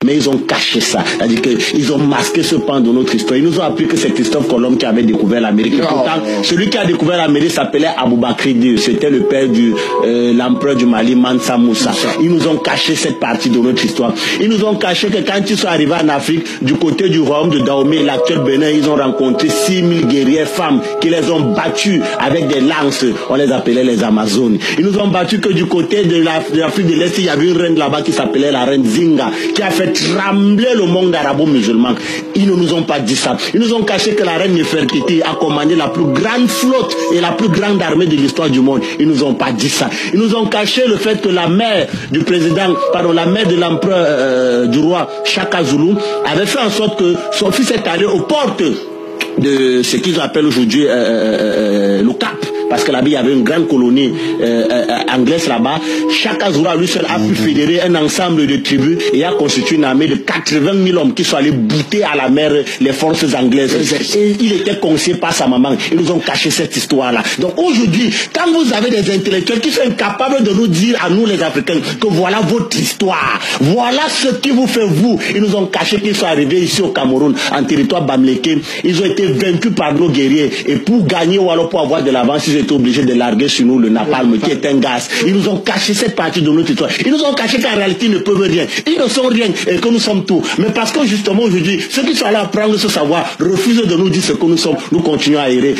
Mais ils ont caché ça. C'est-à-dire qu'ils ont masqué ce pan de notre histoire. Ils nous ont appris que c'est Christophe Colomb qui avait découvert l'Amérique. Pourtant, celui qui a découvert l'Amérique s'appelait Aboubakry II. C'était le père du l'empereur du Mali, Mansa Moussa. Ils nous ont caché cette partie de notre histoire. Ils nous ont caché que quand ils sont arrivés en Afrique, du côté du royaume de Dahomey, l'actuel Bénin, ils ont rencontré 6000 guerrières femmes qui les ont battues avec des lances. On les appelait les Amazones. Ils nous ont battus que du côté de l'Afrique de l'Est, il y avait une reine là-bas qui s'appelait la reine Zinga, qui a fait trembler le monde arabo-musulman. Ils ne nous ont pas dit ça. Ils nous ont caché que la reine Nefertiti a commandé la plus grande flotte et la plus grande armée de l'histoire du monde. Ils nous ont pas dit ça. Ils nous ont caché le fait que la mère du président, la mère de l'empereur du roi Shaka Zulu avait fait en sorte que son fils est allé aux portes de ce qu'ils appellent aujourd'hui le Cap. Parce que là-bas, il y avait une grande colonie anglaise là-bas. Shaka Zulu, lui seul, a pu fédérer un ensemble de tribus et a constitué une armée de 80 000 hommes qui sont allés bouter à la mer les forces anglaises. Et il était conseillé par sa maman. Ils nous ont caché cette histoire-là. Donc aujourd'hui, quand vous avez des intellectuels qui sont incapables de nous dire à nous les Africains que voilà votre histoire, voilà ce qui vous fait vous. Ils nous ont caché qu'ils sont arrivés ici au Cameroun, en territoire bamléké. Ils ont été vaincus par nos guerriers. Et pour gagner ou alors pour avoir de l'avance, ils étaient obligés de larguer sur nous le napalm qui est un gaz. Ils nous ont caché cette partie de notre histoire. Ils nous ont caché qu'en réalité ils ne peuvent rien. Ils ne sont rien et que nous sommes tout. Mais parce que justement aujourd'hui, ceux qui sont allés apprendre ce savoir refusent de nous dire ce que nous sommes. Nous continuons à errer.